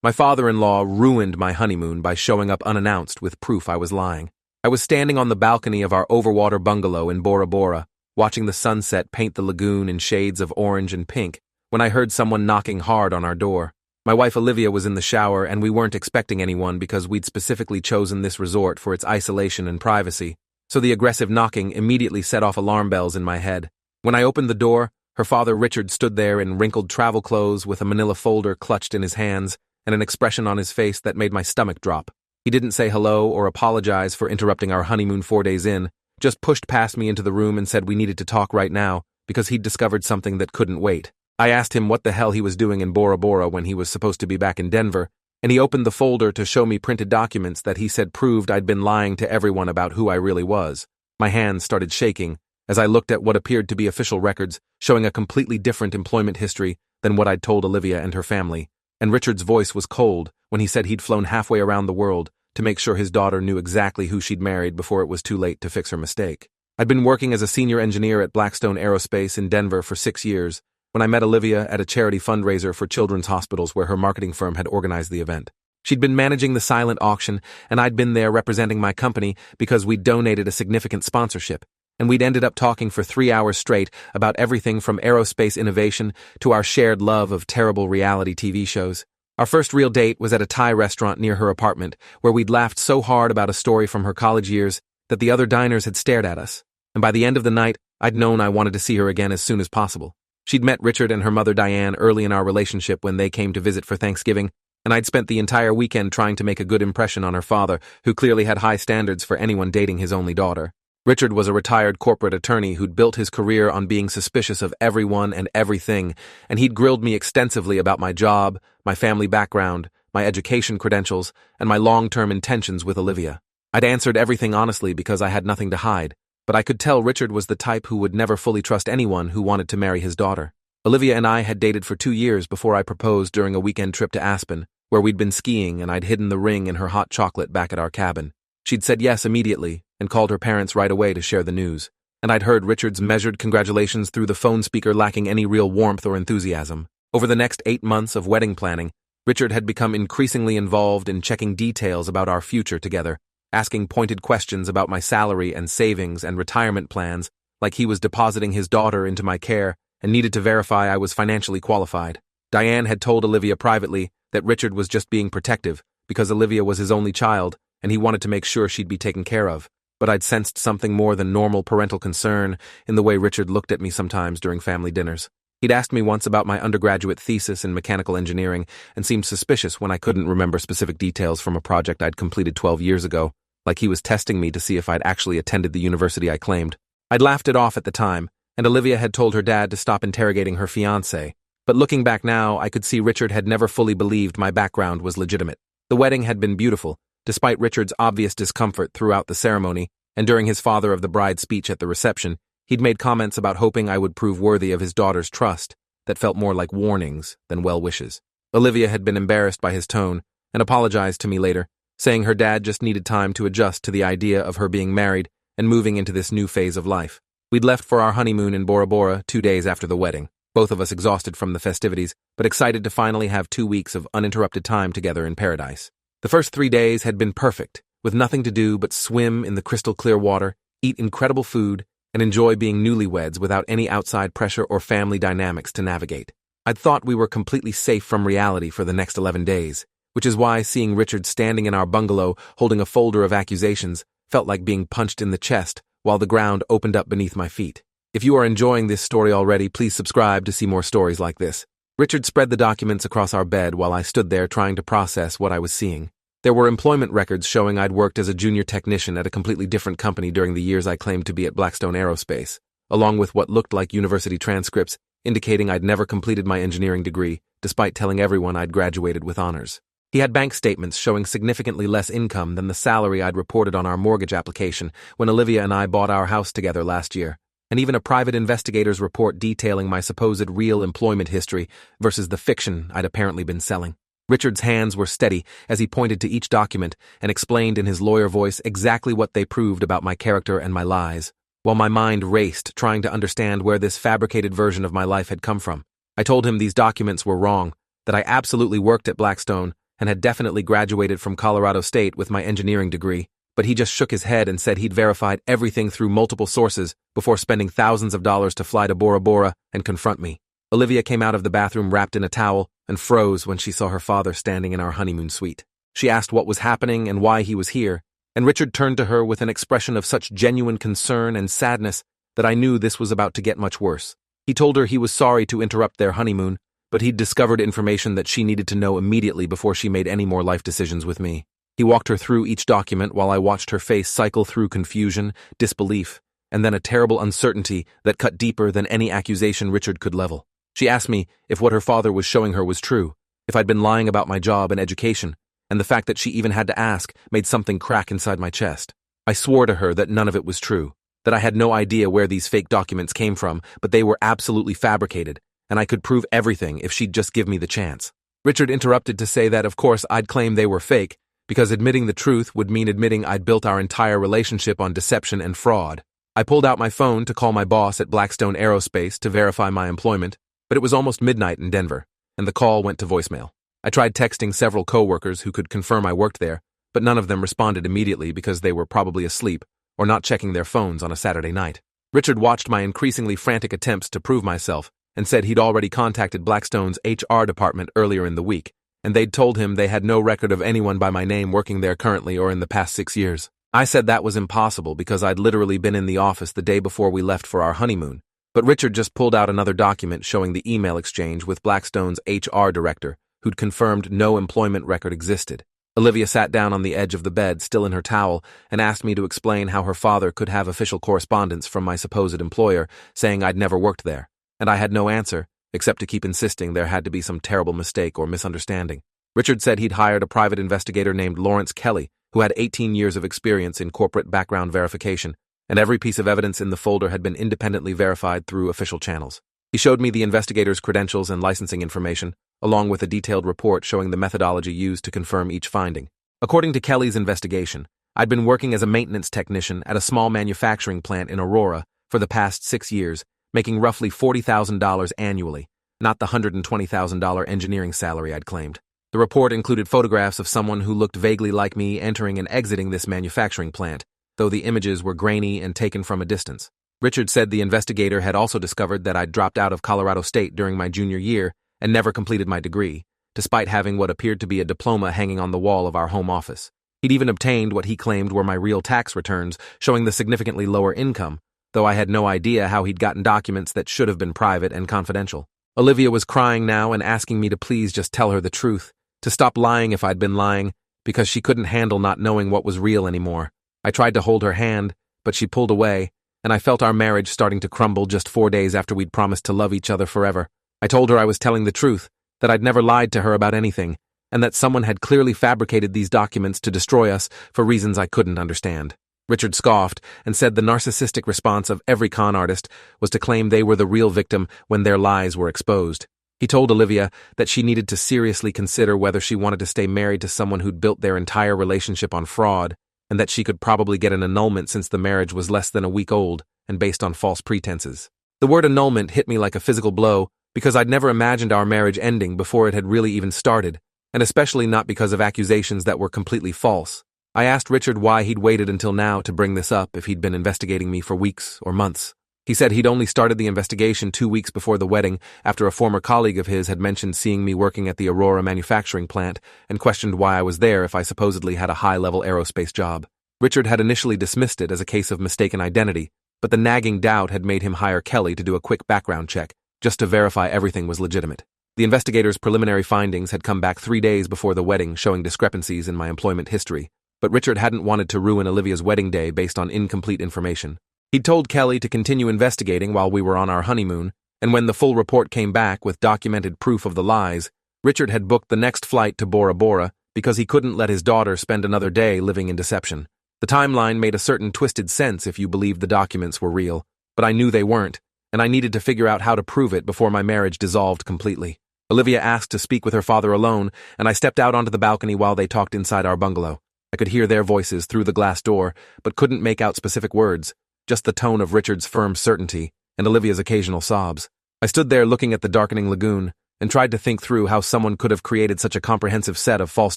My father-in-law ruined my honeymoon by showing up unannounced with proof I was lying. I was standing on the balcony of our overwater bungalow in Bora Bora, watching the sunset paint the lagoon in shades of orange and pink, when I heard someone knocking hard on our door. My wife Olivia was in the shower, and we weren't expecting anyone because we'd specifically chosen this resort for its isolation and privacy, so the aggressive knocking immediately set off alarm bells in my head. When I opened the door, her father Richard stood there in wrinkled travel clothes with a manila folder clutched in his hands and an expression on his face that made my stomach drop. He didn't say hello or apologize for interrupting our honeymoon 4 days in, just pushed past me into the room and said we needed to talk right now because he'd discovered something that couldn't wait. I asked him what the hell he was doing in Bora Bora when he was supposed to be back in Denver, and he opened the folder to show me printed documents that he said proved I'd been lying to everyone about who I really was. My hands started shaking as I looked at what appeared to be official records showing a completely different employment history than what I'd told Olivia and her family, and Richard's voice was cold when he said he'd flown halfway around the world to make sure his daughter knew exactly who she'd married before it was too late to fix her mistake. I'd been working as a senior engineer at Blackstone Aerospace in Denver for 6 years when I met Olivia at a charity fundraiser for children's hospitals where her marketing firm had organized the event. She'd been managing the silent auction, and I'd been there representing my company because we'd donated a significant sponsorship, and we'd ended up talking for 3 hours straight about everything from aerospace innovation to our shared love of terrible reality TV shows. Our first real date was at a Thai restaurant near her apartment, where we'd laughed so hard about a story from her college years that the other diners had stared at us, and by the end of the night, I'd known I wanted to see her again as soon as possible. She'd met Richard and her mother Diane early in our relationship when they came to visit for Thanksgiving, and I'd spent the entire weekend trying to make a good impression on her father, who clearly had high standards for anyone dating his only daughter. Richard was a retired corporate attorney who'd built his career on being suspicious of everyone and everything, and he'd grilled me extensively about my job, my family background, my education credentials, and my long-term intentions with Olivia. I'd answered everything honestly because I had nothing to hide, but I could tell Richard was the type who would never fully trust anyone who wanted to marry his daughter. Olivia and I had dated for 2 years before I proposed during a weekend trip to Aspen, where we'd been skiing and I'd hidden the ring in her hot chocolate back at our cabin. She'd said yes immediately and called her parents right away to share the news, and I'd heard Richard's measured congratulations through the phone speaker lacking any real warmth or enthusiasm. Over the next 8 months of wedding planning, Richard had become increasingly involved in checking details about our future together, asking pointed questions about my salary and savings and retirement plans, like he was depositing his daughter into my care and needed to verify I was financially qualified. Diane had told Olivia privately that Richard was just being protective because Olivia was his only child and he wanted to make sure she'd be taken care of, but I'd sensed something more than normal parental concern in the way Richard looked at me sometimes during family dinners. He'd asked me once about my undergraduate thesis in mechanical engineering and seemed suspicious when I couldn't remember specific details from a project I'd completed 12 years ago, like he was testing me to see if I'd actually attended the university I claimed. I'd laughed it off at the time, and Olivia had told her dad to stop interrogating her fiancé, but looking back now, I could see Richard had never fully believed my background was legitimate. The wedding had been beautiful, despite Richard's obvious discomfort throughout the ceremony, and during his father of the bride speech at the reception, he'd made comments about hoping I would prove worthy of his daughter's trust that felt more like warnings than well wishes. Olivia had been embarrassed by his tone and apologized to me later, saying her dad just needed time to adjust to the idea of her being married and moving into this new phase of life. We'd left for our honeymoon in Bora Bora 2 days after the wedding, both of us exhausted from the festivities, but excited to finally have 2 weeks of uninterrupted time together in paradise. The first 3 days had been perfect, with nothing to do but swim in the crystal clear water, eat incredible food, and enjoy being newlyweds without any outside pressure or family dynamics to navigate. I'd thought we were completely safe from reality for the next 11 days, which is why seeing Richard standing in our bungalow holding a folder of accusations felt like being punched in the chest while the ground opened up beneath my feet. If you are enjoying this story already, please subscribe to see more stories like this. Richard spread the documents across our bed while I stood there trying to process what I was seeing. There were employment records showing I'd worked as a junior technician at a completely different company during the years I claimed to be at Blackstone Aerospace, along with what looked like university transcripts indicating I'd never completed my engineering degree, despite telling everyone I'd graduated with honors. He had bank statements showing significantly less income than the salary I'd reported on our mortgage application when Olivia and I bought our house together last year, and even a private investigator's report detailing my supposed real employment history versus the fiction I'd apparently been selling. Richard's hands were steady as he pointed to each document and explained in his lawyer voice exactly what they proved about my character and my lies, while my mind raced trying to understand where this fabricated version of my life had come from. I told him these documents were wrong, that I absolutely worked at Blackstone, and had definitely graduated from Colorado State with my engineering degree, but he just shook his head and said he'd verified everything through multiple sources before spending thousands of dollars to fly to Bora Bora and confront me. Olivia came out of the bathroom wrapped in a towel and froze when she saw her father standing in our honeymoon suite. She asked what was happening and why he was here, and Richard turned to her with an expression of such genuine concern and sadness that I knew this was about to get much worse. He told her he was sorry to interrupt their honeymoon, but he'd discovered information that she needed to know immediately before she made any more life decisions with me. He walked her through each document while I watched her face cycle through confusion, disbelief, and then a terrible uncertainty that cut deeper than any accusation Richard could level. She asked me if what her father was showing her was true, if I'd been lying about my job and education, and the fact that she even had to ask made something crack inside my chest. I swore to her that none of it was true, that I had no idea where these fake documents came from, but they were absolutely fabricated, and I could prove everything if she'd just give me the chance. Richard interrupted to say that, of course, I'd claim they were fake, because admitting the truth would mean admitting I'd built our entire relationship on deception and fraud. I pulled out my phone to call my boss at Blackstone Aerospace to verify my employment, but it was almost midnight in Denver, and the call went to voicemail. I tried texting several coworkers who could confirm I worked there, but none of them responded immediately because they were probably asleep or not checking their phones on a Saturday night. Richard watched my increasingly frantic attempts to prove myself and said he'd already contacted Blackstone's HR department earlier in the week, and they'd told him they had no record of anyone by my name working there currently or in the past 6 years. I said that was impossible because I'd literally been in the office the day before we left for our honeymoon, but Richard just pulled out another document showing the email exchange with Blackstone's HR director, who'd confirmed no employment record existed. Olivia sat down on the edge of the bed, still in her towel, and asked me to explain how her father could have official correspondence from my supposed employer saying I'd never worked there, and I had no answer, except to keep insisting there had to be some terrible mistake or misunderstanding. Richard said he'd hired a private investigator named Lawrence Kelly, who had 18 years of experience in corporate background verification, and every piece of evidence in the folder had been independently verified through official channels. He showed me the investigator's credentials and licensing information, along with a detailed report showing the methodology used to confirm each finding. According to Kelly's investigation, I'd been working as a maintenance technician at a small manufacturing plant in Aurora for the past 6 years, making roughly $40,000 annually, not the $120,000 engineering salary I'd claimed. The report included photographs of someone who looked vaguely like me entering and exiting this manufacturing plant, though the images were grainy and taken from a distance. Richard said the investigator had also discovered that I'd dropped out of Colorado State during my junior year and never completed my degree, despite having what appeared to be a diploma hanging on the wall of our home office. He'd even obtained what he claimed were my real tax returns, showing the significantly lower income, though I had no idea how he'd gotten documents that should have been private and confidential. Olivia was crying now and asking me to please just tell her the truth, to stop lying if I'd been lying, because she couldn't handle not knowing what was real anymore. I tried to hold her hand, but she pulled away, and I felt our marriage starting to crumble just 4 days after we'd promised to love each other forever. I told her I was telling the truth, that I'd never lied to her about anything, and that someone had clearly fabricated these documents to destroy us for reasons I couldn't understand. Richard scoffed and said the narcissistic response of every con artist was to claim they were the real victim when their lies were exposed. He told Olivia that she needed to seriously consider whether she wanted to stay married to someone who'd built their entire relationship on fraud, and that she could probably get an annulment since the marriage was less than a week old and based on false pretenses. The word annulment hit me like a physical blow because I'd never imagined our marriage ending before it had really even started, and especially not because of accusations that were completely false. I asked Richard why he'd waited until now to bring this up if he'd been investigating me for weeks or months. He said he'd only started the investigation 2 weeks before the wedding after a former colleague of his had mentioned seeing me working at the Aurora manufacturing plant and questioned why I was there if I supposedly had a high-level aerospace job. Richard had initially dismissed it as a case of mistaken identity, but the nagging doubt had made him hire Kelly to do a quick background check, just to verify everything was legitimate. The investigator's preliminary findings had come back 3 days before the wedding showing discrepancies in my employment history, but Richard hadn't wanted to ruin Olivia's wedding day based on incomplete information. He'd told Kelly to continue investigating while we were on our honeymoon, and when the full report came back with documented proof of the lies, Richard had booked the next flight to Bora Bora because he couldn't let his daughter spend another day living in deception. The timeline made a certain twisted sense if you believed the documents were real, but I knew they weren't, and I needed to figure out how to prove it before my marriage dissolved completely. Olivia asked to speak with her father alone, and I stepped out onto the balcony while they talked inside our bungalow. I could hear their voices through the glass door, but couldn't make out specific words, just the tone of Richard's firm certainty and Olivia's occasional sobs. I stood there looking at the darkening lagoon, and tried to think through how someone could have created such a comprehensive set of false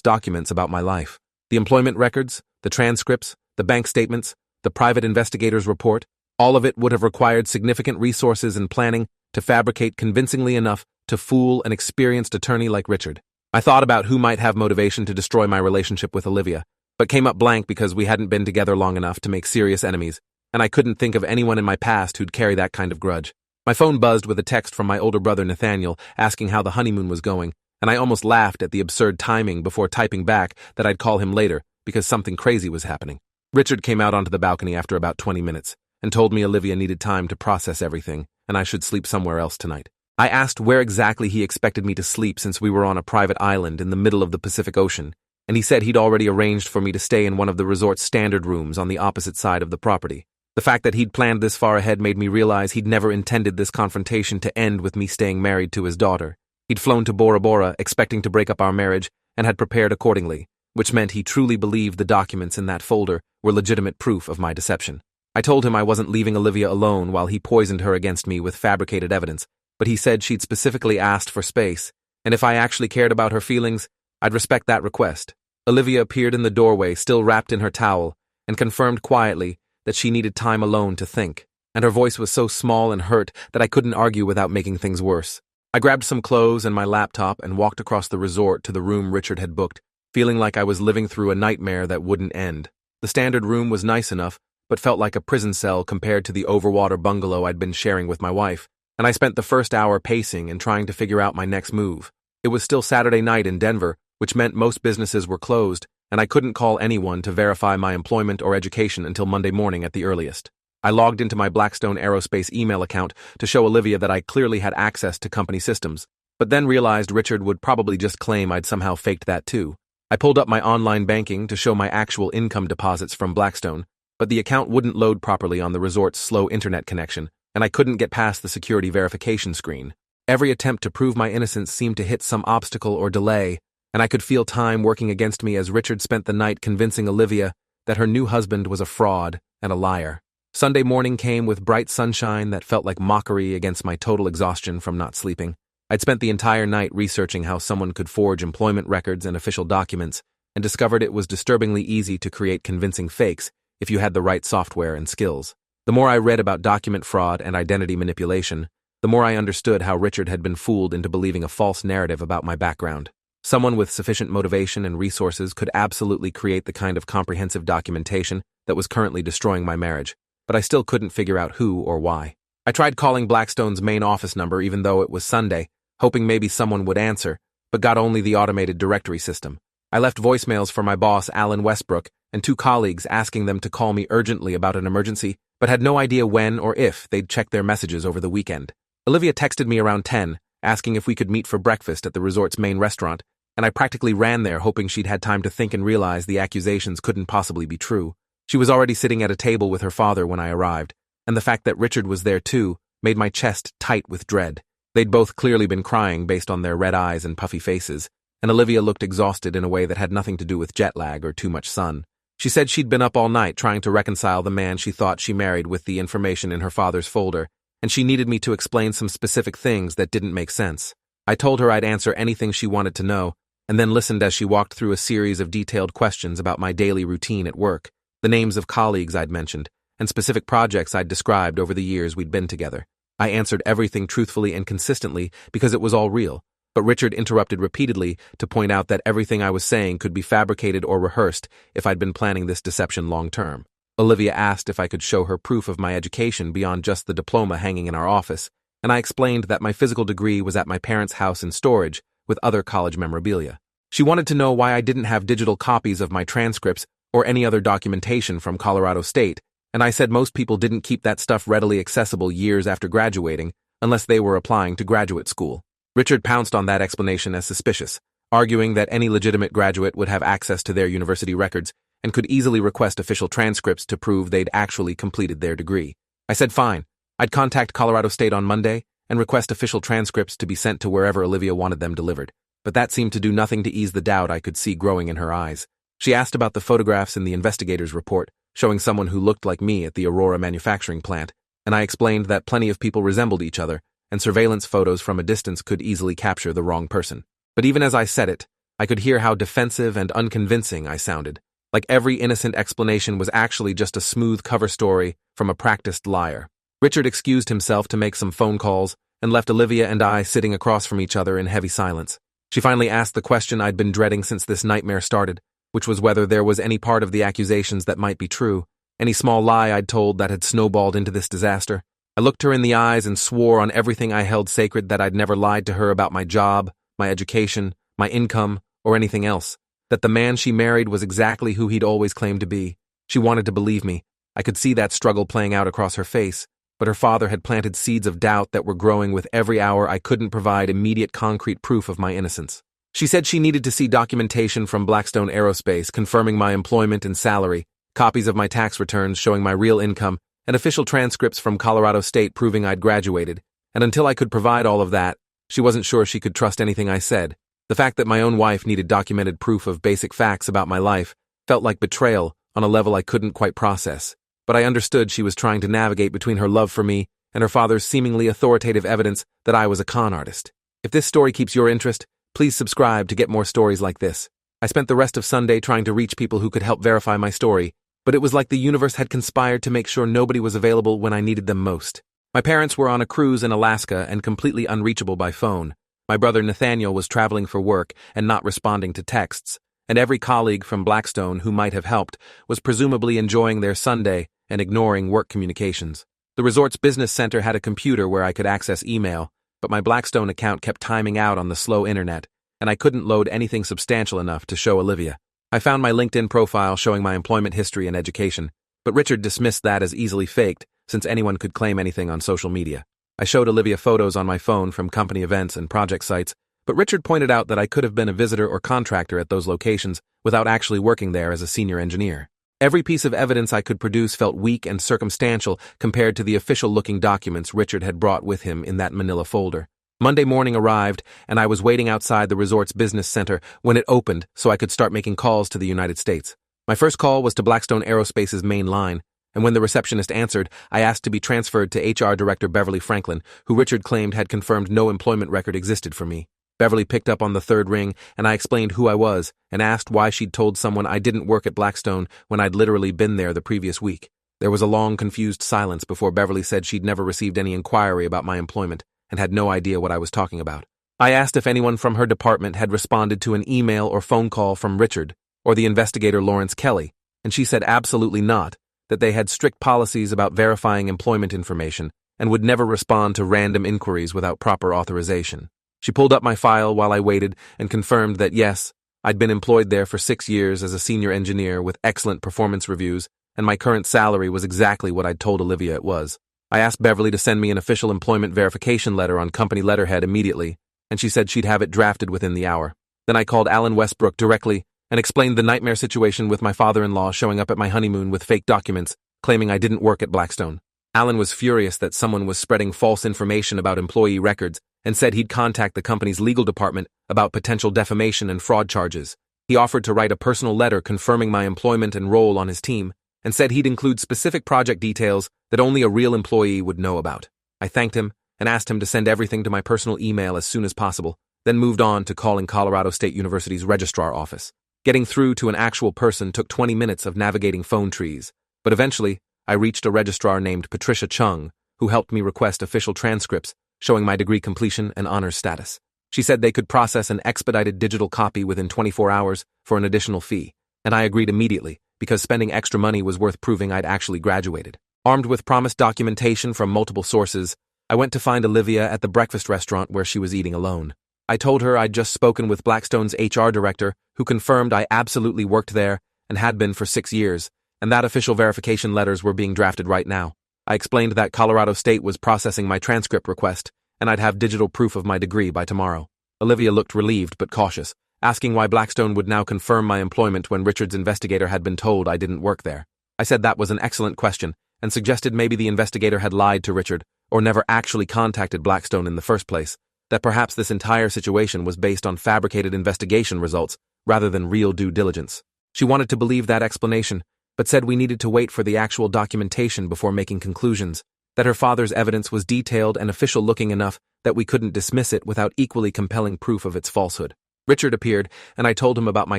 documents about my life. The employment records, the transcripts, the bank statements, the private investigator's report, all of it would have required significant resources and planning to fabricate convincingly enough to fool an experienced attorney like Richard. I thought about who might have motivation to destroy my relationship with Olivia, but came up blank because we hadn't been together long enough to make serious enemies, and I couldn't think of anyone in my past who'd carry that kind of grudge. My phone buzzed with a text from my older brother Nathaniel asking how the honeymoon was going, and I almost laughed at the absurd timing before typing back that I'd call him later because something crazy was happening. Richard came out onto the balcony after about 20 minutes and told me Olivia needed time to process everything and I should sleep somewhere else tonight. I asked where exactly he expected me to sleep since we were on a private island in the middle of the Pacific Ocean, and he said he'd already arranged for me to stay in one of the resort's standard rooms on the opposite side of the property. The fact that he'd planned this far ahead made me realize he'd never intended this confrontation to end with me staying married to his daughter. He'd flown to Bora Bora expecting to break up our marriage and had prepared accordingly, which meant he truly believed the documents in that folder were legitimate proof of my deception. I told him I wasn't leaving Olivia alone while he poisoned her against me with fabricated evidence, but he said she'd specifically asked for space, and if I actually cared about her feelings, I'd respect that request. Olivia appeared in the doorway, still wrapped in her towel, and confirmed quietly that she needed time alone to think, and her voice was so small and hurt that I couldn't argue without making things worse. I grabbed some clothes and my laptop and walked across the resort to the room Richard had booked, feeling like I was living through a nightmare that wouldn't end. The standard room was nice enough, but felt like a prison cell compared to the overwater bungalow I'd been sharing with my wife, and I spent the first hour pacing and trying to figure out my next move. It was still Saturday night in Denver, which meant most businesses were closed, and I couldn't call anyone to verify my employment or education until Monday morning at the earliest. I logged into my Blackstone Aerospace email account to show Olivia that I clearly had access to company systems, but then realized Richard would probably just claim I'd somehow faked that too. I pulled up my online banking to show my actual income deposits from Blackstone, but the account wouldn't load properly on the resort's slow internet connection, and I couldn't get past the security verification screen. Every attempt to prove my innocence seemed to hit some obstacle or delay, and I could feel time working against me as Richard spent the night convincing Olivia that her new husband was a fraud and a liar. Sunday morning came with bright sunshine that felt like mockery against my total exhaustion from not sleeping. I'd spent the entire night researching how someone could forge employment records and official documents, and discovered it was disturbingly easy to create convincing fakes if you had the right software and skills. The more I read about document fraud and identity manipulation, the more I understood how Richard had been fooled into believing a false narrative about my background. Someone with sufficient motivation and resources could absolutely create the kind of comprehensive documentation that was currently destroying my marriage, but I still couldn't figure out who or why. I tried calling Blackstone's main office number even though it was Sunday, hoping maybe someone would answer, but got only the automated directory system. I left voicemails for my boss, Alan Westbrook, and 2 colleagues asking them to call me urgently about an emergency, but had no idea when or if they'd check their messages over the weekend. Olivia texted me around 10, asking if we could meet for breakfast at the resort's main restaurant, and I practically ran there hoping she'd had time to think and realize the accusations couldn't possibly be true. She was already sitting at a table with her father when I arrived, and the fact that Richard was there too made my chest tight with dread. They'd both clearly been crying based on their red eyes and puffy faces, and Olivia looked exhausted in a way that had nothing to do with jet lag or too much sun. She said she'd been up all night trying to reconcile the man she thought she married with the information in her father's folder, and she needed me to explain some specific things that didn't make sense. I told her I'd answer anything she wanted to know, and then listened as she walked through a series of detailed questions about my daily routine at work, the names of colleagues I'd mentioned, and specific projects I'd described over the years we'd been together. I answered everything truthfully and consistently because it was all real, but Richard interrupted repeatedly to point out that everything I was saying could be fabricated or rehearsed if I'd been planning this deception long term. Olivia asked if I could show her proof of my education beyond just the diploma hanging in our office, and I explained that my physical degree was at my parents' house in storage with other college memorabilia. She wanted to know why I didn't have digital copies of my transcripts or any other documentation from Colorado State, and I said most people didn't keep that stuff readily accessible years after graduating unless they were applying to graduate school. Richard pounced on that explanation as suspicious, arguing that any legitimate graduate would have access to their university records and could easily request official transcripts to prove they'd actually completed their degree. I said fine, I'd contact Colorado State on Monday and request official transcripts to be sent to wherever Olivia wanted them delivered, but that seemed to do nothing to ease the doubt I could see growing in her eyes. She asked about the photographs in the investigator's report, showing someone who looked like me at the Aurora manufacturing plant, and I explained that plenty of people resembled each other, and surveillance photos from a distance could easily capture the wrong person. But even as I said it, I could hear how defensive and unconvincing I sounded, like every innocent explanation was actually just a smooth cover story from a practiced liar. Richard excused himself to make some phone calls and left Olivia and I sitting across from each other in heavy silence. She finally asked the question I'd been dreading since this nightmare started, which was whether there was any part of the accusations that might be true, any small lie I'd told that had snowballed into this disaster. I looked her in the eyes and swore on everything I held sacred that I'd never lied to her about my job, my education, my income, or anything else, that the man she married was exactly who he'd always claimed to be. She wanted to believe me. I could see that struggle playing out across her face, but her father had planted seeds of doubt that were growing with every hour I couldn't provide immediate concrete proof of my innocence. She said she needed to see documentation from Blackstone Aerospace confirming my employment and salary, copies of my tax returns showing my real income, and official transcripts from Colorado State proving I'd graduated. And until I could provide all of that, she wasn't sure she could trust anything I said. The fact that my own wife needed documented proof of basic facts about my life felt like betrayal on a level I couldn't quite process. But I understood she was trying to navigate between her love for me and her father's seemingly authoritative evidence that I was a con artist. If this story keeps your interest, please subscribe to get more stories like this. I spent the rest of Sunday trying to reach people who could help verify my story, but it was like the universe had conspired to make sure nobody was available when I needed them most. My parents were on a cruise in Alaska and completely unreachable by phone. My brother Nathaniel was traveling for work and not responding to texts, and every colleague from Blackstone who might have helped was presumably enjoying their Sunday and ignoring work communications. The resort's business center had a computer where I could access email, but my Blackstone account kept timing out on the slow internet, and I couldn't load anything substantial enough to show Olivia. I found my LinkedIn profile showing my employment history and education, but Richard dismissed that as easily faked since anyone could claim anything on social media. I showed Olivia photos on my phone from company events and project sites, but Richard pointed out that I could have been a visitor or contractor at those locations without actually working there as a senior engineer. Every piece of evidence I could produce felt weak and circumstantial compared to the official-looking documents Richard had brought with him in that manila folder. Monday morning arrived, and I was waiting outside the resort's business center when it opened so I could start making calls to the United States. My first call was to Blackstone Aerospace's main line, and when the receptionist answered, I asked to be transferred to HR Director Beverly Franklin, who Richard claimed had confirmed no employment record existed for me. Beverly picked up on the third ring, and I explained who I was and asked why she'd told someone I didn't work at Blackstone when I'd literally been there the previous week. There was a long, confused silence before Beverly said she'd never received any inquiry about my employment and had no idea what I was talking about. I asked if anyone from her department had responded to an email or phone call from Richard or the investigator Lawrence Kelly, and she said absolutely not, that they had strict policies about verifying employment information and would never respond to random inquiries without proper authorization. She pulled up my file while I waited and confirmed that yes, I'd been employed there for 6 years as a senior engineer with excellent performance reviews, and my current salary was exactly what I'd told Olivia it was. I asked Beverly to send me an official employment verification letter on company letterhead immediately, and she said she'd have it drafted within the hour. Then I called Alan Westbrook directly and explained the nightmare situation with my father-in-law showing up at my honeymoon with fake documents, claiming I didn't work at Blackstone. Alan was furious that someone was spreading false information about employee records and said he'd contact the company's legal department about potential defamation and fraud charges. He offered to write a personal letter confirming my employment and role on his team, and said he'd include specific project details that only a real employee would know about. I thanked him and asked him to send everything to my personal email as soon as possible, then moved on to calling Colorado State University's registrar office. Getting through to an actual person took 20 minutes of navigating phone trees, but eventually I reached a registrar named Patricia Chung, who helped me request official transcripts showing my degree completion and honors status. She said they could process an expedited digital copy within 24 hours for an additional fee, and I agreed immediately because spending extra money was worth proving I'd actually graduated. Armed with promised documentation from multiple sources, I went to find Olivia at the breakfast restaurant where she was eating alone. I told her I'd just spoken with Blackstone's HR director, who confirmed I absolutely worked there and had been for 6 years, and that official verification letters were being drafted right now. I explained that Colorado State was processing my transcript request, and I'd have digital proof of my degree by tomorrow. Olivia looked relieved but cautious, asking why Blackstone would now confirm my employment when Richard's investigator had been told I didn't work there. I said that was an excellent question, and suggested maybe the investigator had lied to Richard or never actually contacted Blackstone in the first place, that perhaps this entire situation was based on fabricated investigation results rather than real due diligence. She wanted to believe that explanation, but said we needed to wait for the actual documentation before making conclusions. that her father's evidence was detailed and official-looking enough that we couldn't dismiss it without equally compelling proof of its falsehood. Richard appeared, and I told him about my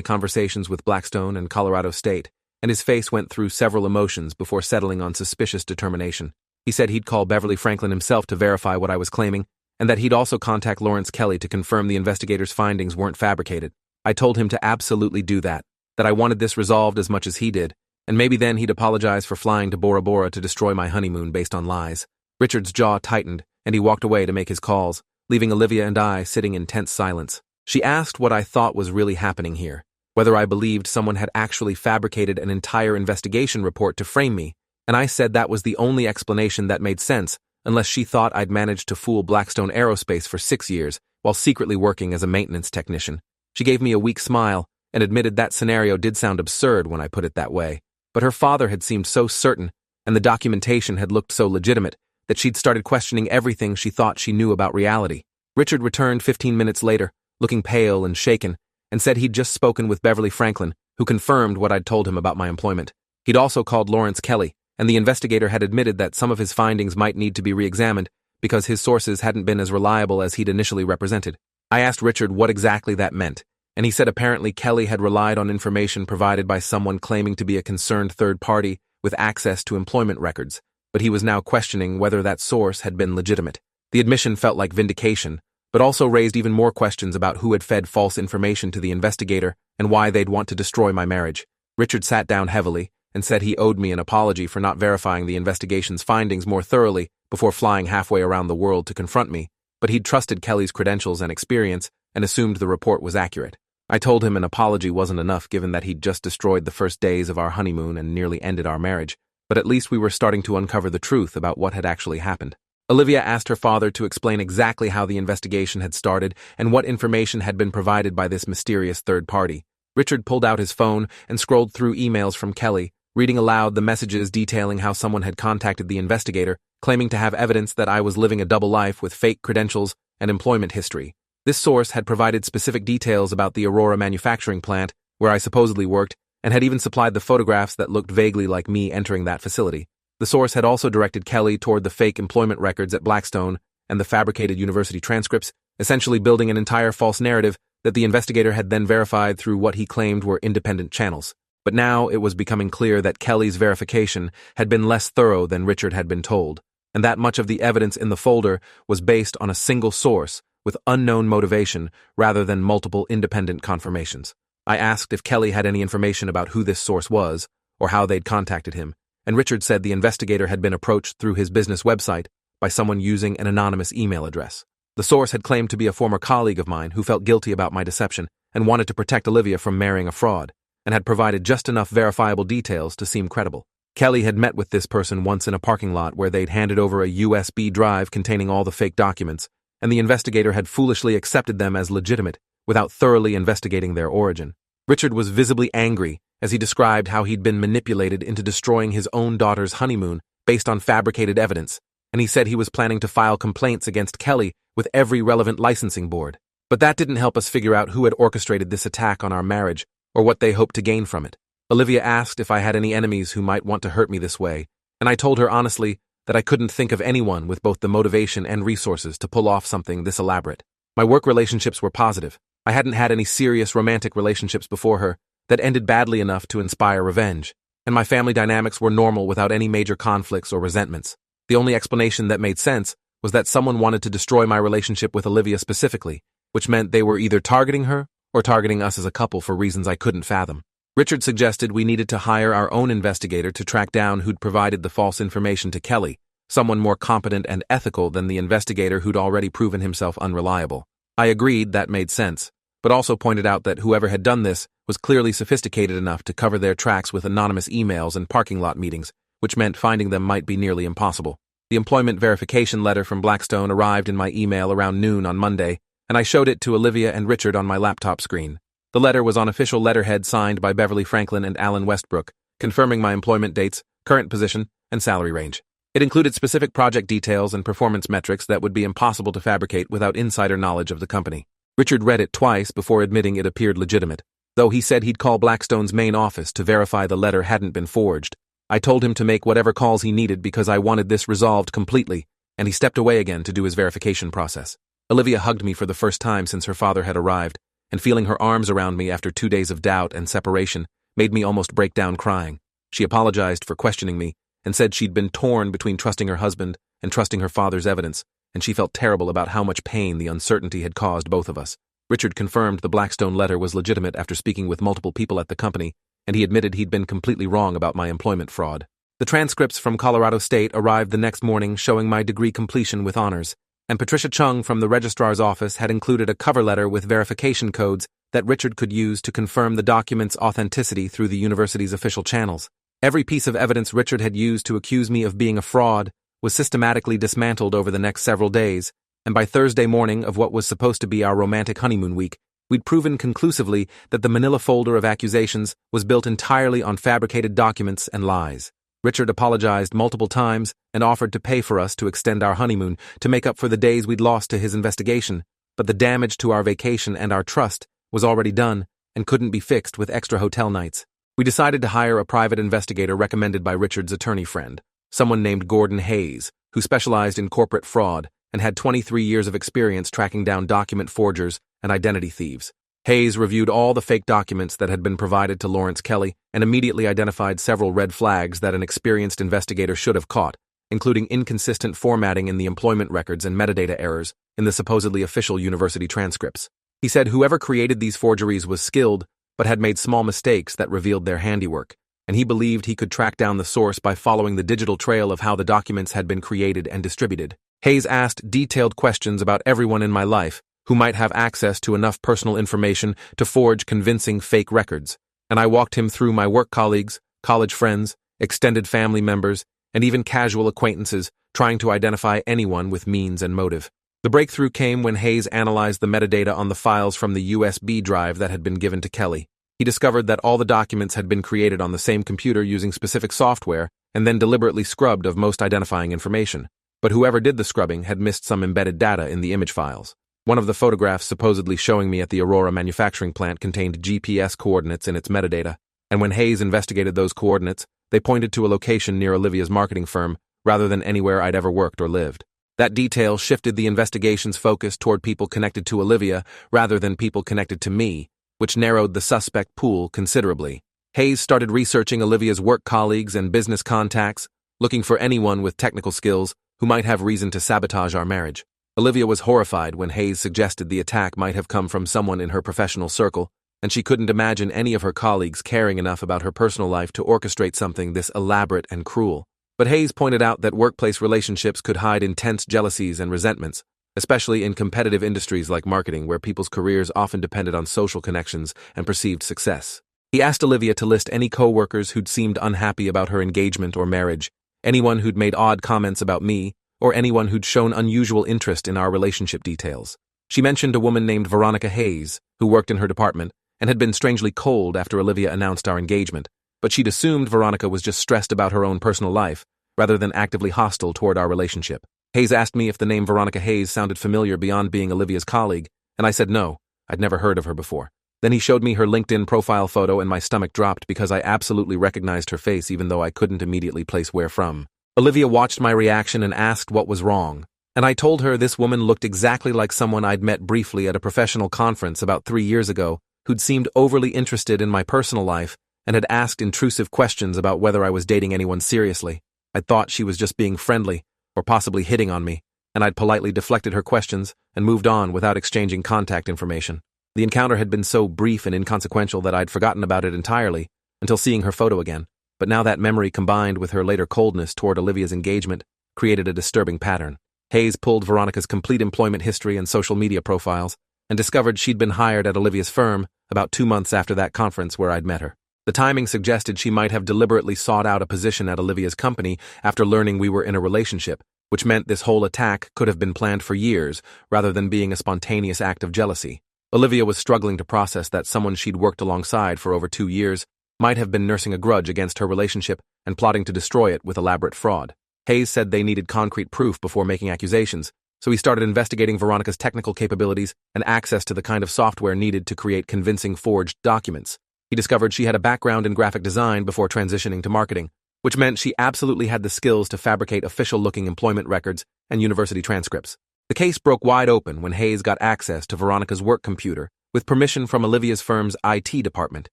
conversations with Blackstone and Colorado State, and his face went through several emotions before settling on suspicious determination. He said he'd call Beverly Franklin himself to verify what I was claiming, and that he'd also contact Lawrence Kelly to confirm the investigators' findings weren't fabricated. I told him to absolutely do that I wanted this resolved as much as he did, and maybe then he'd apologize for flying to Bora Bora to destroy my honeymoon based on lies. Richard's jaw tightened, and he walked away to make his calls, leaving Olivia and I sitting in tense silence. She asked what I thought was really happening here, whether I believed someone had actually fabricated an entire investigation report to frame me, and I said that was the only explanation that made sense, unless she thought I'd managed to fool Blackstone Aerospace for 6 years while secretly working as a maintenance technician. She gave me a weak smile and admitted that scenario did sound absurd when I put it that way, but her father had seemed so certain, and the documentation had looked so legitimate, that she'd started questioning everything she thought she knew about reality. Richard returned 15 minutes later, looking pale and shaken, and said he'd just spoken with Beverly Franklin, who confirmed what I'd told him about my employment. He'd also called Lawrence Kelly, and the investigator had admitted that some of his findings might need to be re-examined because his sources hadn't been as reliable as he'd initially represented. I asked Richard what exactly that meant, and he said apparently Kelly had relied on information provided by someone claiming to be a concerned third party with access to employment records, but he was now questioning whether that source had been legitimate. The admission felt like vindication, but also raised even more questions about who had fed false information to the investigator and why they'd want to destroy my marriage. Richard sat down heavily and said he owed me an apology for not verifying the investigation's findings more thoroughly before flying halfway around the world to confront me, but he'd trusted Kelly's credentials and experience and assumed the report was accurate. I told him an apology wasn't enough given that he'd just destroyed the first days of our honeymoon and nearly ended our marriage, but at least we were starting to uncover the truth about what had actually happened. Olivia asked her father to explain exactly how the investigation had started and what information had been provided by this mysterious third party. Richard pulled out his phone and scrolled through emails from Kelly, reading aloud the messages detailing how someone had contacted the investigator, claiming to have evidence that I was living a double life with fake credentials and employment history. This source had provided specific details about the Aurora manufacturing plant, where I supposedly worked, and had even supplied the photographs that looked vaguely like me entering that facility. The source had also directed Kelly toward the fake employment records at Blackstone and the fabricated university transcripts, essentially building an entire false narrative that the investigator had then verified through what he claimed were independent channels. But now it was becoming clear that Kelly's verification had been less thorough than Richard had been told, and that much of the evidence in the folder was based on a single source with unknown motivation rather than multiple independent confirmations. I asked if Kelly had any information about who this source was or how they'd contacted him, and Richard said the investigator had been approached through his business website by someone using an anonymous email address. The source had claimed to be a former colleague of mine who felt guilty about my deception and wanted to protect Olivia from marrying a fraud, and had provided just enough verifiable details to seem credible. Kelly had met with this person once in a parking lot where they'd handed over a USB drive containing all the fake documents, and the investigator had foolishly accepted them as legitimate without thoroughly investigating their origin. Richard was visibly angry as he described how he'd been manipulated into destroying his own daughter's honeymoon based on fabricated evidence, and he said he was planning to file complaints against Kelly with every relevant licensing board. But that didn't help us figure out who had orchestrated this attack on our marriage or what they hoped to gain from it. Olivia asked if I had any enemies who might want to hurt me this way, and I told her honestly that I couldn't think of anyone with both the motivation and resources to pull off something this elaborate. My work relationships were positive. I hadn't had any serious romantic relationships before her that ended badly enough to inspire revenge, and my family dynamics were normal without any major conflicts or resentments. The only explanation that made sense was that someone wanted to destroy my relationship with Olivia specifically, which meant they were either targeting her or targeting us as a couple for reasons I couldn't fathom. Richard suggested we needed to hire our own investigator to track down who'd provided the false information to Kelly, someone more competent and ethical than the investigator who'd already proven himself unreliable. I agreed that made sense, but also pointed out that whoever had done this was clearly sophisticated enough to cover their tracks with anonymous emails and parking lot meetings, which meant finding them might be nearly impossible. The employment verification letter from Blackstone arrived in my email around noon on Monday, and I showed it to Olivia and Richard on my laptop screen. The letter was on official letterhead signed by Beverly Franklin and Alan Westbrook, confirming my employment dates, current position, and salary range. It included specific project details and performance metrics that would be impossible to fabricate without insider knowledge of the company. Richard read it twice before admitting it appeared legitimate, though he said he'd call Blackstone's main office to verify the letter hadn't been forged. I told him to make whatever calls he needed because I wanted this resolved completely, and he stepped away again to do his verification process. Olivia hugged me for the first time since her father had arrived, and feeling her arms around me after 2 days of doubt and separation made me almost break down crying. She apologized for questioning me and said she'd been torn between trusting her husband and trusting her father's evidence, and she felt terrible about how much pain the uncertainty had caused both of us. Richard confirmed the Blackstone letter was legitimate after speaking with multiple people at the company, and he admitted he'd been completely wrong about my employment fraud. The transcripts from Colorado State arrived the next morning showing my degree completion with honors, and Patricia Chung from the registrar's office had included a cover letter with verification codes that Richard could use to confirm the document's authenticity through the university's official channels. Every piece of evidence Richard had used to accuse me of being a fraud was systematically dismantled over the next several days, and by Thursday morning of what was supposed to be our romantic honeymoon week, we'd proven conclusively that the manila folder of accusations was built entirely on fabricated documents and lies. Richard apologized multiple times and offered to pay for us to extend our honeymoon to make up for the days we'd lost to his investigation, but the damage to our vacation and our trust was already done and couldn't be fixed with extra hotel nights. We decided to hire a private investigator recommended by Richard's attorney friend, someone named Gordon Hayes, who specialized in corporate fraud and had 23 years of experience tracking down document forgers and identity thieves. Hayes reviewed all the fake documents that had been provided to Lawrence Kelly and immediately identified several red flags that an experienced investigator should have caught, including inconsistent formatting in the employment records and metadata errors in the supposedly official university transcripts. He said whoever created these forgeries was skilled but had made small mistakes that revealed their handiwork, and he believed he could track down the source by following the digital trail of how the documents had been created and distributed. Hayes asked detailed questions about everyone in my life who might have access to enough personal information to forge convincing fake records, and I walked him through my work colleagues, college friends, extended family members, and even casual acquaintances, trying to identify anyone with means and motive. The breakthrough came when Hayes analyzed the metadata on the files from the USB drive that had been given to Kelly. He discovered that all the documents had been created on the same computer using specific software and then deliberately scrubbed of most identifying information. But whoever did the scrubbing had missed some embedded data in the image files. One of the photographs supposedly showing me at the Aurora manufacturing plant contained GPS coordinates in its metadata, and when Hayes investigated those coordinates, they pointed to a location near Olivia's marketing firm rather than anywhere I'd ever worked or lived. That detail shifted the investigation's focus toward people connected to Olivia rather than people connected to me, which narrowed the suspect pool considerably. Hayes started researching Olivia's work colleagues and business contacts, looking for anyone with technical skills who might have reason to sabotage our marriage. Olivia was horrified when Hayes suggested the attack might have come from someone in her professional circle, and she couldn't imagine any of her colleagues caring enough about her personal life to orchestrate something this elaborate and cruel. But Hayes pointed out that workplace relationships could hide intense jealousies and resentments, especially in competitive industries like marketing where people's careers often depended on social connections and perceived success. He asked Olivia to list any co-workers who'd seemed unhappy about her engagement or marriage, anyone who'd made odd comments about me, or anyone who'd shown unusual interest in our relationship details. She mentioned a woman named Veronica Hayes, who worked in her department and had been strangely cold after Olivia announced our engagement, but she'd assumed Veronica was just stressed about her own personal life, rather than actively hostile toward our relationship. Hayes asked me if the name Veronica Hayes sounded familiar beyond being Olivia's colleague, and I said no, I'd never heard of her before. Then he showed me her LinkedIn profile photo and my stomach dropped because I absolutely recognized her face even though I couldn't immediately place where from. Olivia watched my reaction and asked what was wrong, and I told her this woman looked exactly like someone I'd met briefly at a professional conference about 3 years ago who'd seemed overly interested in my personal life and had asked intrusive questions about whether I was dating anyone seriously. I thought she was just being friendly, or possibly hitting on me, and I'd politely deflected her questions and moved on without exchanging contact information. The encounter had been so brief and inconsequential that I'd forgotten about it entirely until seeing her photo again. But now that memory combined with her later coldness toward Olivia's engagement created a disturbing pattern. Hayes pulled Veronica's complete employment history and social media profiles and discovered she'd been hired at Olivia's firm about 2 months after that conference where I'd met her. The timing suggested she might have deliberately sought out a position at Olivia's company after learning we were in a relationship, which meant this whole attack could have been planned for years rather than being a spontaneous act of jealousy. Olivia was struggling to process that someone she'd worked alongside for over 2 years might have been nursing a grudge against her relationship and plotting to destroy it with elaborate fraud. Hayes said they needed concrete proof before making accusations, so he started investigating Veronica's technical capabilities and access to the kind of software needed to create convincing forged documents. He discovered she had a background in graphic design before transitioning to marketing, which meant she absolutely had the skills to fabricate official-looking employment records and university transcripts. The case broke wide open when Hayes got access to Veronica's work computer with permission from Olivia's firm's IT department,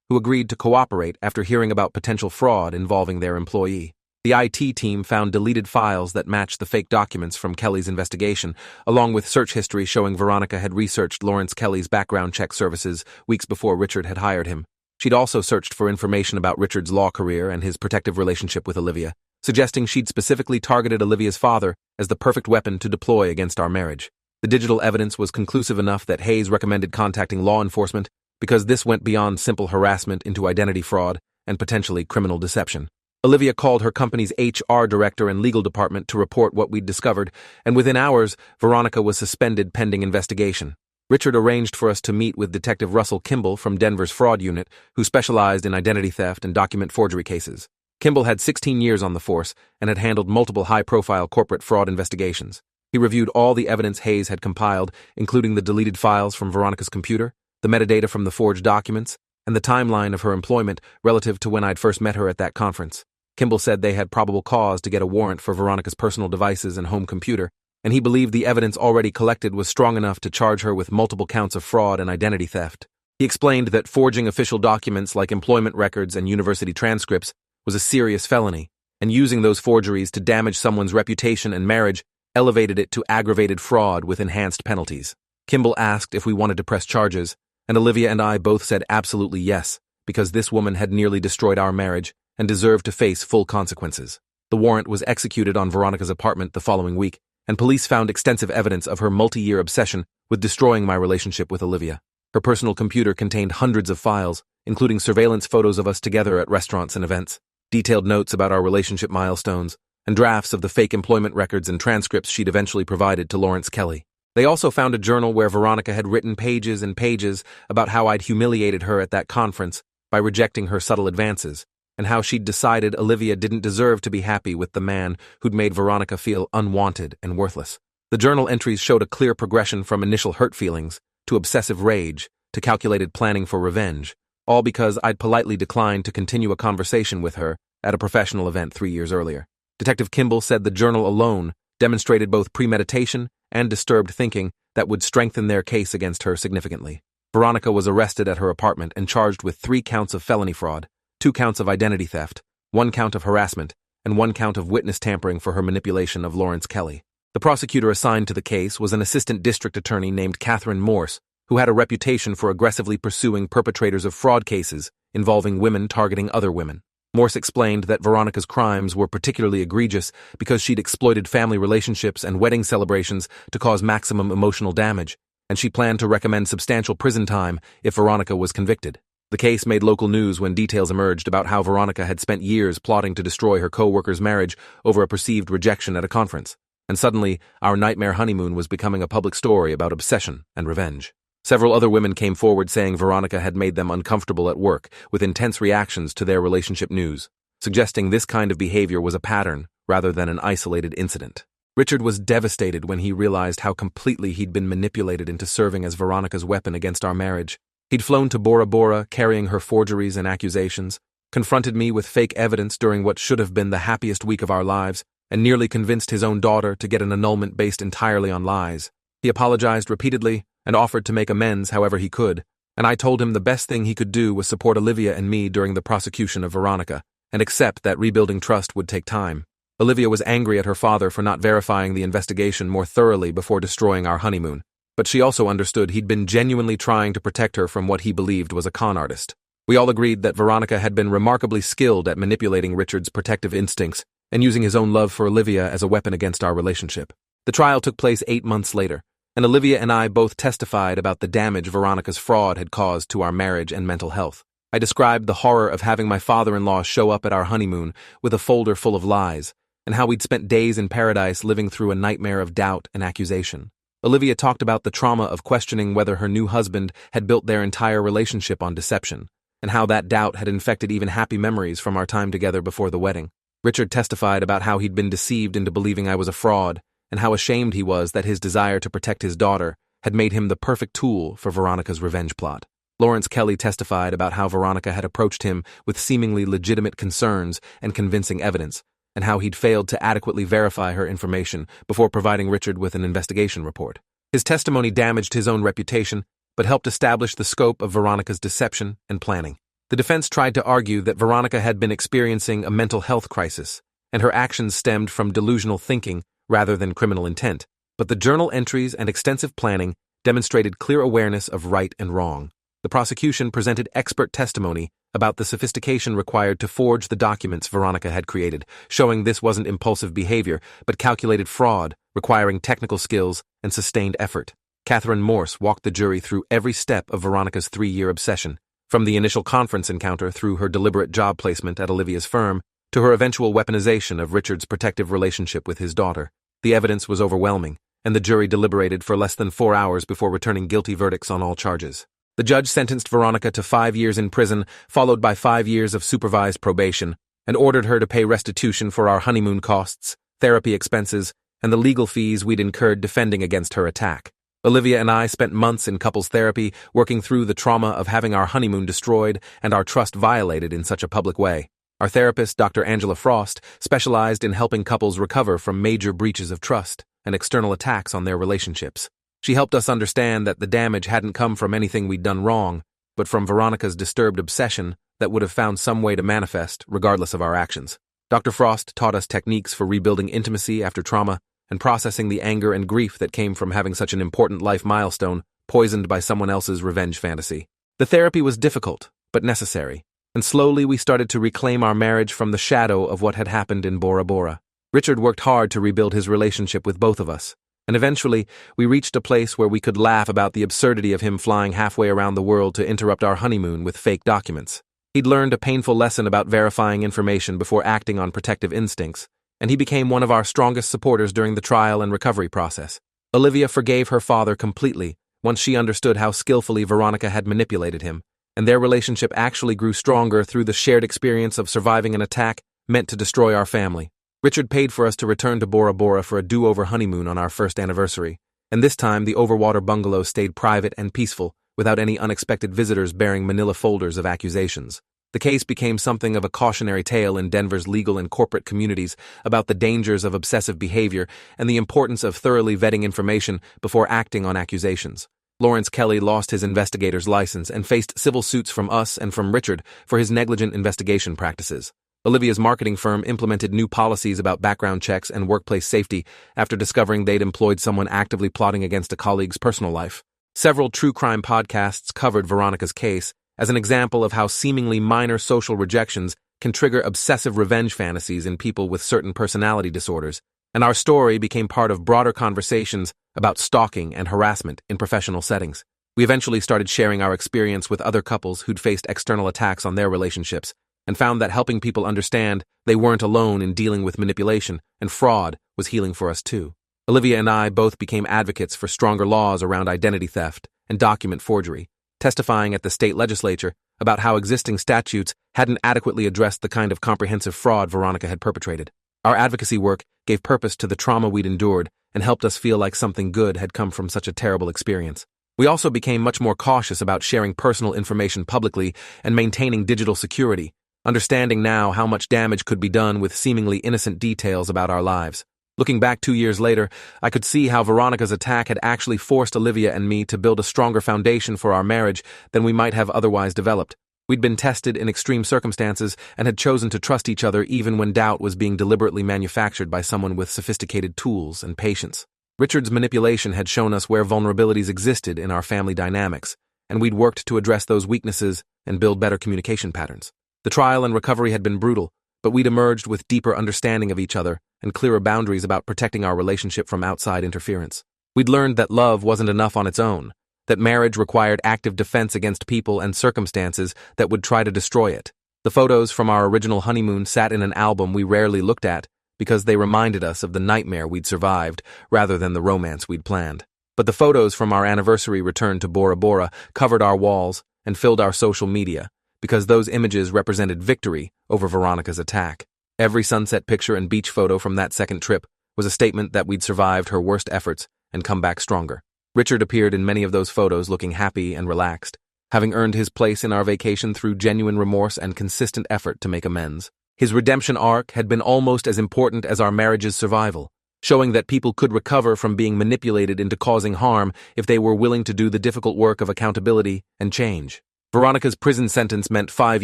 who agreed to cooperate after hearing about potential fraud involving their employee. The IT team found deleted files that matched the fake documents from Kelly's investigation, along with search history showing Veronica had researched Lawrence Kelly's background check services weeks before Richard had hired him. She'd also searched for information about Richard's law career and his protective relationship with Olivia, suggesting she'd specifically targeted Olivia's father as the perfect weapon to deploy against our marriage. The digital evidence was conclusive enough that Hayes recommended contacting law enforcement because this went beyond simple harassment into identity fraud and potentially criminal deception. Olivia called her company's HR director and legal department to report what we'd discovered, and within hours, Veronica was suspended pending investigation. Richard arranged for us to meet with Detective Russell Kimball from Denver's fraud unit, who specialized in identity theft and document forgery cases. Kimball had 16 years on the force and had handled multiple high-profile corporate fraud investigations. He reviewed all the evidence Hayes had compiled, including the deleted files from Veronica's computer, the metadata from the forged documents, and the timeline of her employment relative to when I'd first met her at that conference. Kimball said they had probable cause to get a warrant for Veronica's personal devices and home computer, and he believed the evidence already collected was strong enough to charge her with multiple counts of fraud and identity theft. He explained that forging official documents like employment records and university transcripts was a serious felony, and using those forgeries to damage someone's reputation and marriage elevated it to aggravated fraud with enhanced penalties. Kimball asked if we wanted to press charges, and Olivia and I both said absolutely yes, because this woman had nearly destroyed our marriage and deserved to face full consequences. The warrant was executed on Veronica's apartment the following week, and police found extensive evidence of her multi-year obsession with destroying my relationship with Olivia. Her personal computer contained hundreds of files, including surveillance photos of us together at restaurants and events, detailed notes about our relationship milestones, and drafts of the fake employment records and transcripts she'd eventually provided to Lawrence Kelly. They also found a journal where Veronica had written pages and pages about how I'd humiliated her at that conference by rejecting her subtle advances, and how she'd decided Olivia didn't deserve to be happy with the man who'd made Veronica feel unwanted and worthless. The journal entries showed a clear progression from initial hurt feelings to obsessive rage to calculated planning for revenge, all because I'd politely declined to continue a conversation with her at a professional event 3 years earlier. Detective Kimball said the journal alone demonstrated both premeditation and disturbed thinking that would strengthen their case against her significantly. Veronica was arrested at her apartment and charged with 3 counts of felony fraud, 2 counts of identity theft, 1 count of harassment, and 1 count of witness tampering for her manipulation of Lawrence Kelly. The prosecutor assigned to the case was an assistant district attorney named Catherine Morse, who had a reputation for aggressively pursuing perpetrators of fraud cases involving women targeting other women. Morse explained that Veronica's crimes were particularly egregious because she'd exploited family relationships and wedding celebrations to cause maximum emotional damage, and she planned to recommend substantial prison time if Veronica was convicted. The case made local news when details emerged about how Veronica had spent years plotting to destroy her co-worker's marriage over a perceived rejection at a conference. And suddenly, our nightmare honeymoon was becoming a public story about obsession and revenge. Several other women came forward saying Veronica had made them uncomfortable at work with intense reactions to their relationship news, suggesting this kind of behavior was a pattern rather than an isolated incident. Richard was devastated when he realized how completely he'd been manipulated into serving as Veronica's weapon against our marriage. He'd flown to Bora Bora carrying her forgeries and accusations, confronted me with fake evidence during what should have been the happiest week of our lives, and nearly convinced his own daughter to get an annulment based entirely on lies. He apologized repeatedly and offered to make amends however he could, and I told him the best thing he could do was support Olivia and me during the prosecution of Veronica, and accept that rebuilding trust would take time. Olivia was angry at her father for not verifying the investigation more thoroughly before destroying our honeymoon, but she also understood he'd been genuinely trying to protect her from what he believed was a con artist. We all agreed that Veronica had been remarkably skilled at manipulating Richard's protective instincts and using his own love for Olivia as a weapon against our relationship. The trial took place 8 months later, and Olivia and I both testified about the damage Veronica's fraud had caused to our marriage and mental health. I described the horror of having my father-in-law show up at our honeymoon with a folder full of lies, and how we'd spent days in paradise living through a nightmare of doubt and accusation. Olivia talked about the trauma of questioning whether her new husband had built their entire relationship on deception, and how that doubt had infected even happy memories from our time together before the wedding. Richard testified about how he'd been deceived into believing I was a fraud, and how ashamed he was that his desire to protect his daughter had made him the perfect tool for Veronica's revenge plot. Lawrence Kelly testified about how Veronica had approached him with seemingly legitimate concerns and convincing evidence, and how he'd failed to adequately verify her information before providing Richard with an investigation report. His testimony damaged his own reputation, but helped establish the scope of Veronica's deception and planning. The defense tried to argue that Veronica had been experiencing a mental health crisis, and her actions stemmed from delusional thinking rather than criminal intent, but the journal entries and extensive planning demonstrated clear awareness of right and wrong. The prosecution presented expert testimony about the sophistication required to forge the documents Veronica had created, showing this wasn't impulsive behavior, but calculated fraud, requiring technical skills and sustained effort. Catherine Morse walked the jury through every step of Veronica's 3-year obsession, from the initial conference encounter through her deliberate job placement at Olivia's firm, to her eventual weaponization of Richard's protective relationship with his daughter. The evidence was overwhelming, and the jury deliberated for less than 4 hours before returning guilty verdicts on all charges. The judge sentenced Veronica to 5 years in prison, followed by 5 years of supervised probation, and ordered her to pay restitution for our honeymoon costs, therapy expenses, and the legal fees we'd incurred defending against her attack. Olivia and I spent months in couples therapy, working through the trauma of having our honeymoon destroyed and our trust violated in such a public way. Our therapist, Dr. Angela Frost, specialized in helping couples recover from major breaches of trust and external attacks on their relationships. She helped us understand that the damage hadn't come from anything we'd done wrong, but from Veronica's disturbed obsession that would have found some way to manifest, regardless of our actions. Dr. Frost taught us techniques for rebuilding intimacy after trauma and processing the anger and grief that came from having such an important life milestone poisoned by someone else's revenge fantasy. The therapy was difficult, but necessary, and slowly we started to reclaim our marriage from the shadow of what had happened in Bora Bora. Richard worked hard to rebuild his relationship with both of us, and eventually we reached a place where we could laugh about the absurdity of him flying halfway around the world to interrupt our honeymoon with fake documents. He'd learned a painful lesson about verifying information before acting on protective instincts, and he became one of our strongest supporters during the trial and recovery process. Olivia forgave her father completely once she understood how skillfully Veronica had manipulated him, and their relationship actually grew stronger through the shared experience of surviving an attack meant to destroy our family. Richard paid for us to return to Bora Bora for a do-over honeymoon on our first anniversary, and this time the overwater bungalow stayed private and peaceful, without any unexpected visitors bearing manila folders of accusations. The case became something of a cautionary tale in Denver's legal and corporate communities about the dangers of obsessive behavior and the importance of thoroughly vetting information before acting on accusations. Lawrence Kelly lost his investigator's license and faced civil suits from us and from Richard for his negligent investigation practices. Olivia's marketing firm implemented new policies about background checks and workplace safety after discovering they'd employed someone actively plotting against a colleague's personal life. Several true crime podcasts covered Veronica's case as an example of how seemingly minor social rejections can trigger obsessive revenge fantasies in people with certain personality disorders, and our story became part of broader conversations about stalking and harassment in professional settings. We eventually started sharing our experience with other couples who'd faced external attacks on their relationships, and found that helping people understand they weren't alone in dealing with manipulation and fraud was healing for us too. Olivia and I both became advocates for stronger laws around identity theft and document forgery, testifying at the state legislature about how existing statutes hadn't adequately addressed the kind of comprehensive fraud Veronica had perpetrated. Our advocacy work gave purpose to the trauma we'd endured and helped us feel like something good had come from such a terrible experience. We also became much more cautious about sharing personal information publicly and maintaining digital security, understanding now how much damage could be done with seemingly innocent details about our lives. Looking back 2 years later, I could see how Veronica's attack had actually forced Olivia and me to build a stronger foundation for our marriage than we might have otherwise developed. We'd been tested in extreme circumstances and had chosen to trust each other even when doubt was being deliberately manufactured by someone with sophisticated tools and patience. Richard's manipulation had shown us where vulnerabilities existed in our family dynamics, and we'd worked to address those weaknesses and build better communication patterns. The trial and recovery had been brutal, but we'd emerged with deeper understanding of each other and clearer boundaries about protecting our relationship from outside interference. We'd learned that love wasn't enough on its own, that marriage required active defense against people and circumstances that would try to destroy it. The photos from our original honeymoon sat in an album we rarely looked at because they reminded us of the nightmare we'd survived rather than the romance we'd planned. But the photos from our anniversary return to Bora Bora covered our walls and filled our social media, because those images represented victory over Veronica's attack. Every sunset picture and beach photo from that second trip was a statement that we'd survived her worst efforts and come back stronger. Richard appeared in many of those photos looking happy and relaxed, having earned his place in our vacation through genuine remorse and consistent effort to make amends. His redemption arc had been almost as important as our marriage's survival, showing that people could recover from being manipulated into causing harm if they were willing to do the difficult work of accountability and change. Veronica's prison sentence meant 5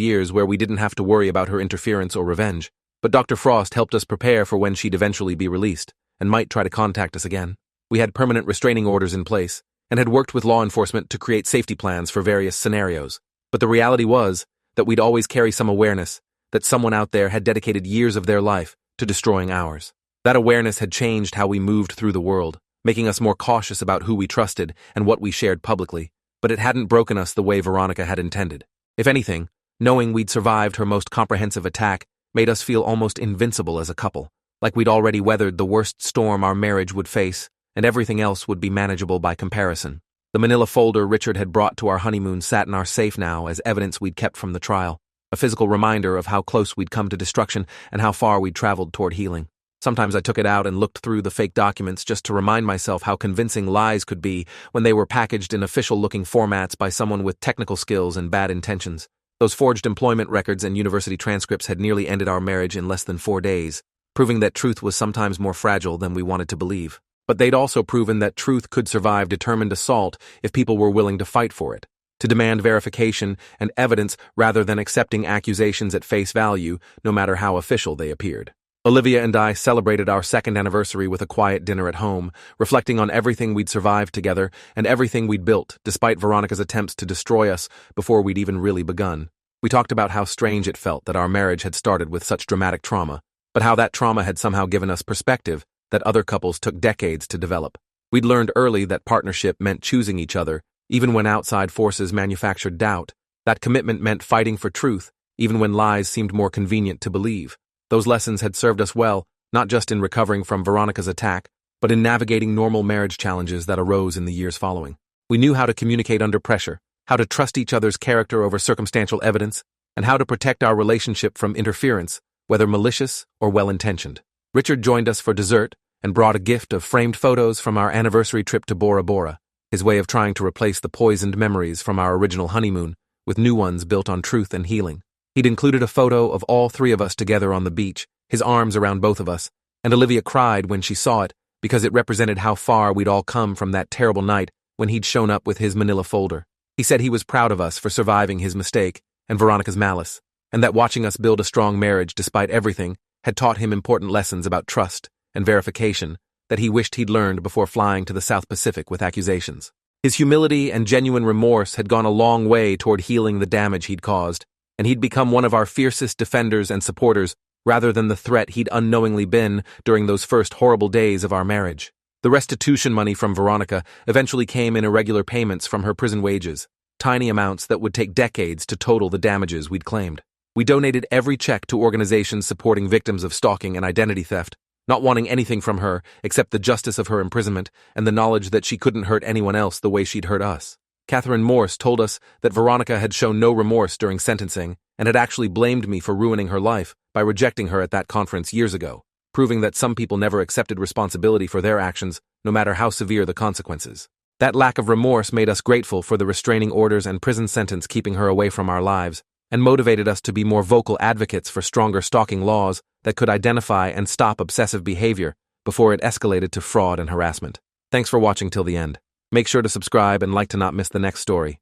years where we didn't have to worry about her interference or revenge, but Dr. Frost helped us prepare for when she'd eventually be released and might try to contact us again. We had permanent restraining orders in place and had worked with law enforcement to create safety plans for various scenarios. But the reality was that we'd always carry some awareness that someone out there had dedicated years of their life to destroying ours. That awareness had changed how we moved through the world, making us more cautious about who we trusted and what we shared publicly, but it hadn't broken us the way Veronica had intended. If anything, knowing we'd survived her most comprehensive attack made us feel almost invincible as a couple, like we'd already weathered the worst storm our marriage would face, and everything else would be manageable by comparison. The manila folder Richard had brought to our honeymoon sat in our safe now as evidence we'd kept from the trial, a physical reminder of how close we'd come to destruction and how far we'd traveled toward healing. Sometimes I took it out and looked through the fake documents just to remind myself how convincing lies could be when they were packaged in official-looking formats by someone with technical skills and bad intentions. Those forged employment records and university transcripts had nearly ended our marriage in less than 4 days, proving that truth was sometimes more fragile than we wanted to believe. But they'd also proven that truth could survive determined assault if people were willing to fight for it, to demand verification and evidence rather than accepting accusations at face value, no matter how official they appeared. Olivia and I celebrated our second anniversary with a quiet dinner at home, reflecting on everything we'd survived together and everything we'd built, despite Veronica's attempts to destroy us before we'd even really begun. We talked about how strange it felt that our marriage had started with such dramatic trauma, but how that trauma had somehow given us perspective that other couples took decades to develop. We'd learned early that partnership meant choosing each other, even when outside forces manufactured doubt. That commitment meant fighting for truth, even when lies seemed more convenient to believe. Those lessons had served us well, not just in recovering from Veronica's attack, but in navigating normal marriage challenges that arose in the years following. We knew how to communicate under pressure, how to trust each other's character over circumstantial evidence, and how to protect our relationship from interference, whether malicious or well-intentioned. Richard joined us for dessert and brought a gift of framed photos from our anniversary trip to Bora Bora, his way of trying to replace the poisoned memories from our original honeymoon with new ones built on truth and healing. He'd included a photo of all 3 of us together on the beach, his arms around both of us, and Olivia cried when she saw it because it represented how far we'd all come from that terrible night when he'd shown up with his manila folder. He said he was proud of us for surviving his mistake and Veronica's malice, and that watching us build a strong marriage despite everything had taught him important lessons about trust and verification that he wished he'd learned before flying to the South Pacific with accusations. His humility and genuine remorse had gone a long way toward healing the damage he'd caused, and he'd become one of our fiercest defenders and supporters rather than the threat he'd unknowingly been during those first horrible days of our marriage. The restitution money from Veronica eventually came in irregular payments from her prison wages, tiny amounts that would take decades to total the damages we'd claimed. We donated every check to organizations supporting victims of stalking and identity theft, not wanting anything from her except the justice of her imprisonment and the knowledge that she couldn't hurt anyone else the way she'd hurt us. Catherine Morse told us that Veronica had shown no remorse during sentencing and had actually blamed me for ruining her life by rejecting her at that conference years ago, proving that some people never accepted responsibility for their actions, no matter how severe the consequences. That lack of remorse made us grateful for the restraining orders and prison sentence keeping her away from our lives, and motivated us to be more vocal advocates for stronger stalking laws that could identify and stop obsessive behavior before it escalated to fraud and harassment. Thanks for watching till the end. Make sure to subscribe and like to not miss the next story.